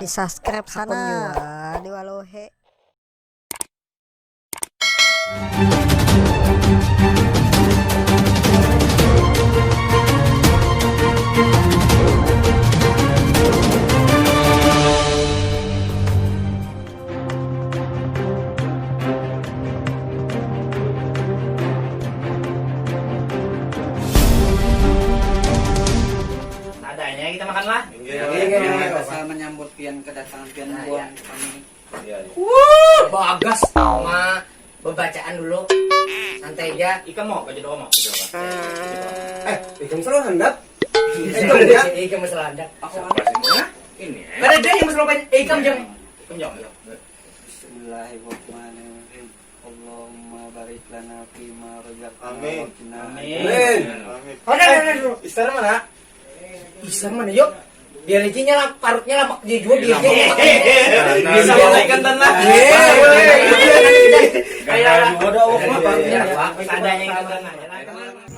Di subscribe sana di Walohe. Adanya kita makan lah. Saya menyambut pian kedatangan pian buang kami. Bagas sama bacaan dulu. Santai aja. Ikan mau kerja doang mau. Ikan selalu hendak. Ikan masalah anda. Ini. Pada dia yang masalah ikan jam. Ikan jam. Bismillahirrahmanirrahim. Allahumma barik lana fima razaqtana. Amin. Amin. Ada dulu. Istana mana? Bisa mana yuk? Biar ikannya lah, parutnya lah dijual dia. Bisa ikan tanah. Kayak ada adanya ikan tanah.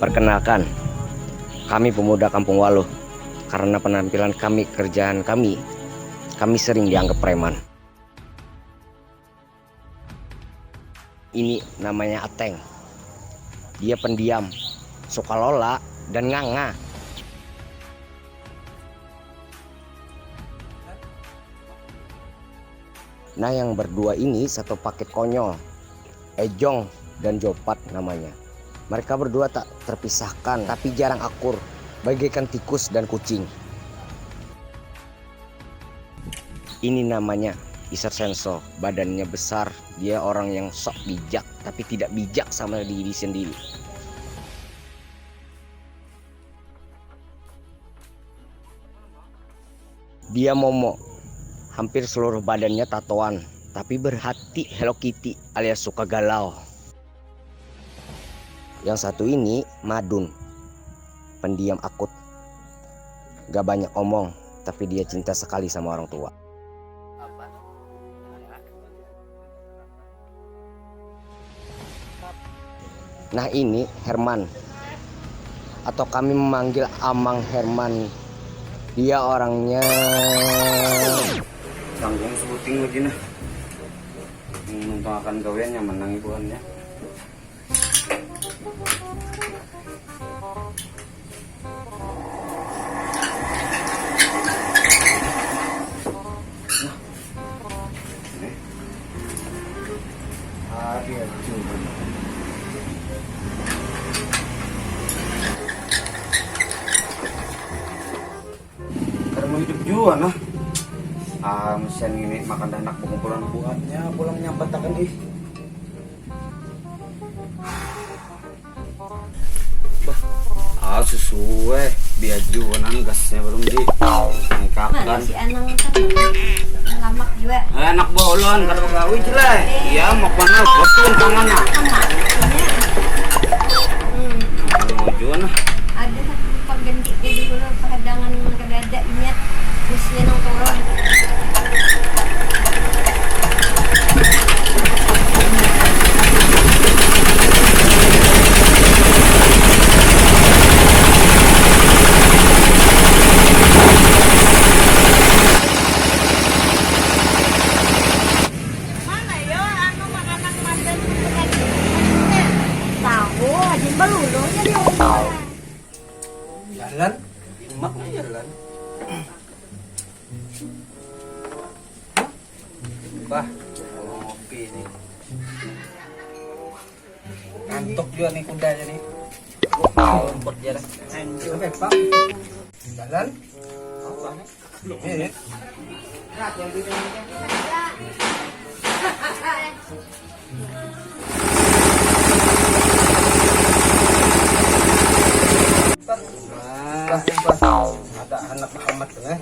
Perkenalkan, kami pemuda Kampung Waluh. Karena penampilan kami, kerjaan kami sering dianggap preman. Ini namanya Ateng. Dia pendiam, suka lola, dan nganga. Nah, yang berdua ini satu paket konyol, Ejong dan Jopat namanya. Mereka berdua tak terpisahkan, tapi jarang akur, bagaikan tikus dan kucing. Ini namanya Isar Senso, badannya besar, dia orang yang sok bijak, tapi tidak bijak sama diri sendiri. Dia Momo, hampir seluruh badannya tatoan, tapi berhati Hello Kitty alias suka galau. Yang satu ini Madun, pendiam akut, gak banyak omong, tapi dia cinta sekali sama orang tua. Nah, ini Herman, atau kami memanggil Amang Herman. Dia orangnya Tanggung sebuting lagi nah. Menuntung akan gawean yang menang ibuannya. Dia juga. Karena hidup juga nah. Mesin ini makan anak pengumpulan buahnya pulang nyambat akan ih. Sesuai biajuan gasnya belum di Mana nikakan. si Anang kan lamak juga. Anak bolon kada gawe jelek. Iya mau mana betul tangannya. Tujuan Ada satu pengganti dia dulu pahadangan kedada ingat busnya nang turun. Mana yo anu makanan mandan tahu aja belulungnya di rumah. jalan. Maknya jalan. Bah, kalau ngopi nih. Ngantuk juga nih kudanya nih. Lempet jalan. Sampai Pak. Jalan. Belum. Ada anak Muhammad tuh eh.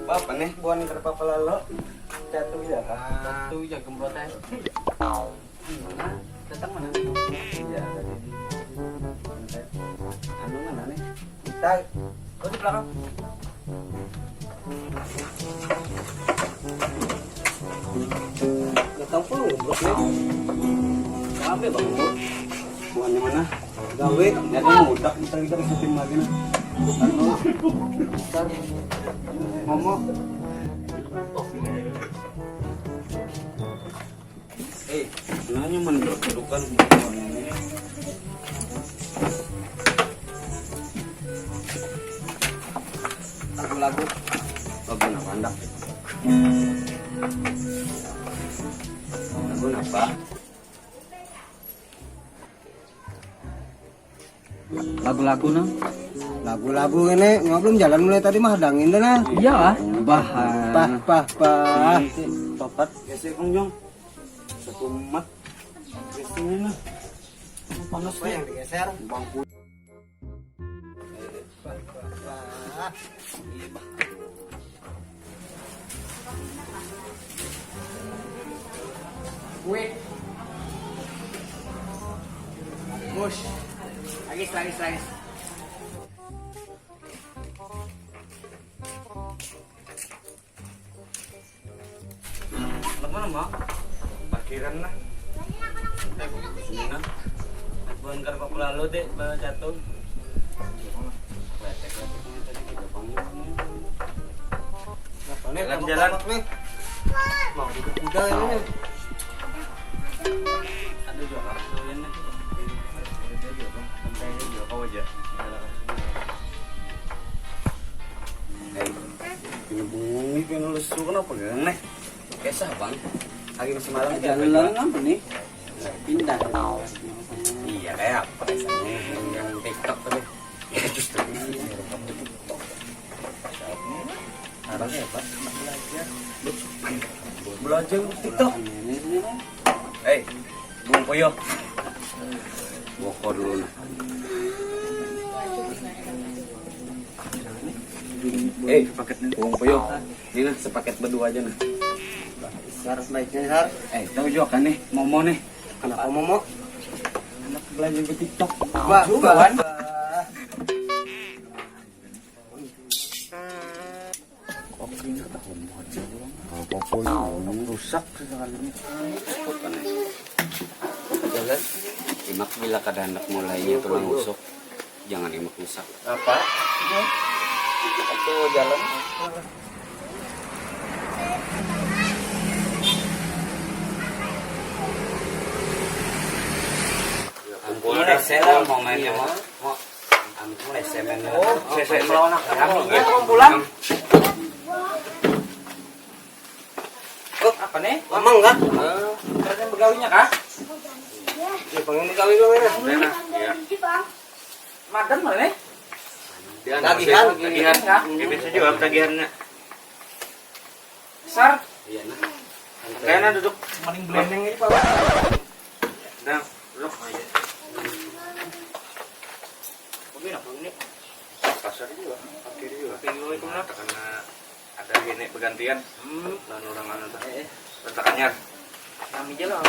Apa nih buan kerpa pelalo? Jatuh ya. Jatuh ya gembrotan. Mana? Datang mana? Iya tadi. Anu mana nih? Kita kau di belakang. Datang pun ngobrol ya. Sampai bang bu. Bukannya mana? Gawe. Jadi mudah kita syuting lagi nih. Ngomong. Nanya mendudukan lagu-lagu apa anda? Lagu apa? Lagu-lagu nang? Lagu-lagu ini nggak belum jalan mulai tadi mah hadangin deh nah. Iya lah. Bahan. Papat. Geser kunjung. Satu mat. Gesernya lah. Panas Apa yang digeser? bangku. Wait. Mush. Lagi. Mana mak? Parkiran lah. Sini nah. Bukan karena lalu deh, baru jatuh. Jalan. Mau duduk muda ini. Ada juga kartunya nih. Ada juga, santai juga kau aja. Ini bunyi pengen lesu kenapa gak nih? Kesah bang. Lagi masih malam jalan apa nih? Pindah. Iya kayak apa? Yang TikTok tadi. Ya justru ini rekam di TikTok. Arahnya apa? Belajar TikTok. Bung Koyo. Boko dulu nah. Paketnya Bung Koyo. Ini nah sepaket berdua aja nah. Sar baiknya Sar. Tahu juga kan nih, Momo nih. Kenapa Momo? Anak belajar di TikTok. Juga kan? Rusak sekali ini. Jalan. Imak bila kada hendak mulainya tulang rusuk, jangan imak rusak. Apa? Itu jalan. Mulai selang mau mainnya mau mulai semennya. Saya melawan kami gitu pulang. Apa nih? Lama enggak? Terus yang begawinya kah? Ya pengen dikawin Iya. Madan mana nih? Tagihan kah? Bisa juga tagihannya. Sar. Iya nah. Kayaknya duduk maning blending ini Pak. Nah, duduk aja. Pasar juga, parkir juga. Tinggal itu lah karena ada gini pergantian. Dan orang anu tuh. Letaknya. Kami jalan.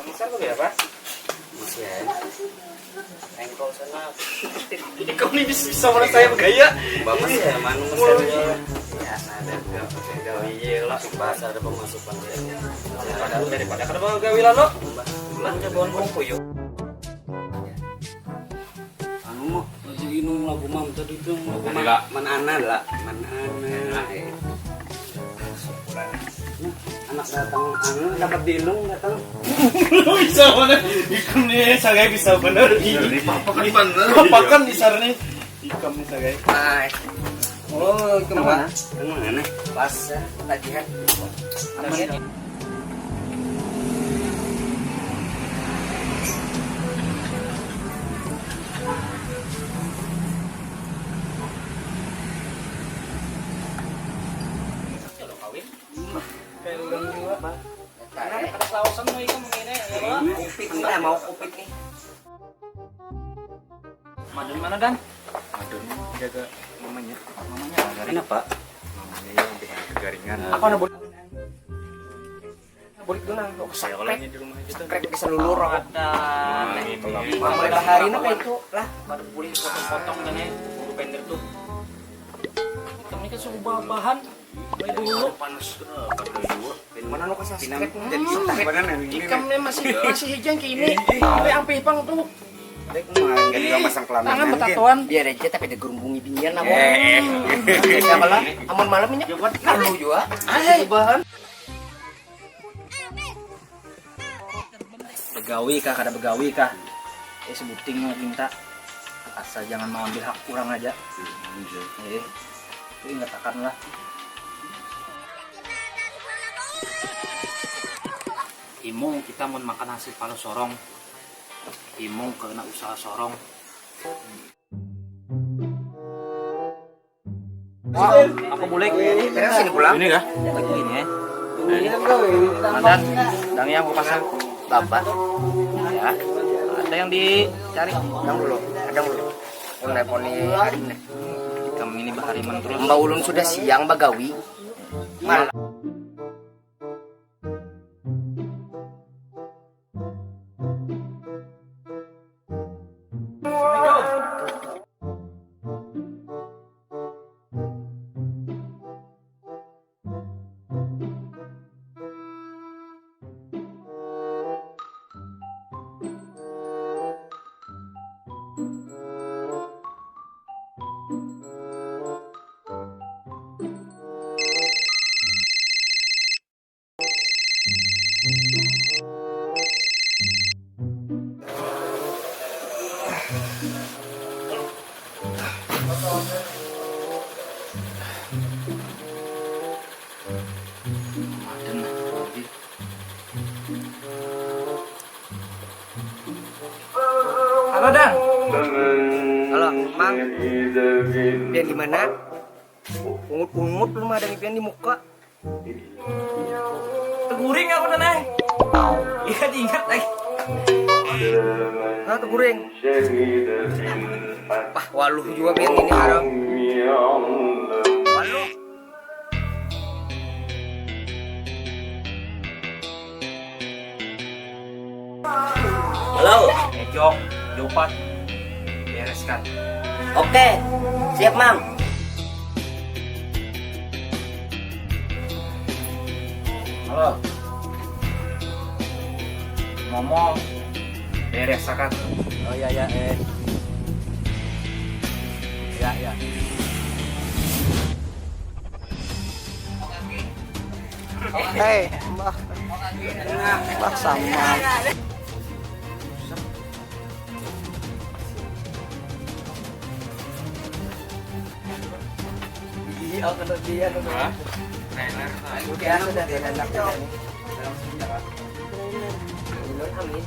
Besar tuh ya Pak? Masih ya. Engkol sana. Ini kau ini bisa mana saya bergaya? Bapak ya mana mesinnya? Ya, ada juga Gawe lah. bahasa ada pemasukan ya. Daripada kada bawa gawe lah lo. Bulannya bawa bongko yuk. Anu mau lagi inung lagu mam tadi tuh lagu Tadi lah. mana lah, mana anak datang anu dapat dinung datang. Bisa mana? Ikam nih sagai bisa bener. Ini papakan di sana nih. Ikam nih sagai. Oh, kemana? Mana? Pas ya, tagihan. Aman. Kupit nih, mau kupit nih. Madun mana Dan? Madun jaga mamanya. Mamanya Kenapa? Mamanya yang bikin kegaringan. Apa nak bulik dulu nang Saya olehnya di rumah aja tuh. sakrek ke seluruh orang. Mulai bahari na kayak itu lah. Baru boleh potong-potong dan bulu pendek tuh. Kami kan suruh bahan. Mulai dulu. Panas dua. Mana nu kasih sakrek na? Jadi sebenarnya Ikamnya masih hijau kayak ini. Tapi ang pipang tuh. Enggak juga masang kelamin. Tangan betatuan. Biar aja tapi ada gerumbungi binian namun. Siapa lah? Amun malam ini. Kalau juga. Bahan. Begawi kah, kada begawi kah? Sebuting mau minta. Asal jangan mau ambil hak kurang aja. Itu ingat akan lah. Imung kita mau makan hasil palo sorong. Imung kena usaha sorong. Apa boleh? Sini pulang. Ini kah? Lagi ini ya. Mandan, dang yang mau pasang bapak. Ya. Ada yang dicari. Adang dulu. Mau nelponi hari ini. Kami ini bahariman terus. Mbak Ulun sudah siang bagawi. Malam. Halo Dan. Halo, Mang. Pian di mana? Ungut-ungut belum ada pian di muka. Teguring aku Dan. Iya diingat Nah, teguring. Wah, waluh juga pian ini haram. Waluh. Halo. Jong, Jopat. Bereskan. Oke, siap, Mang. Halo. Ngomong. Beresakan. Oh ya. Ya. Hei, Mbah sama. Iya, kalau dia tuh. Biasa dah dia enak nih. Amin.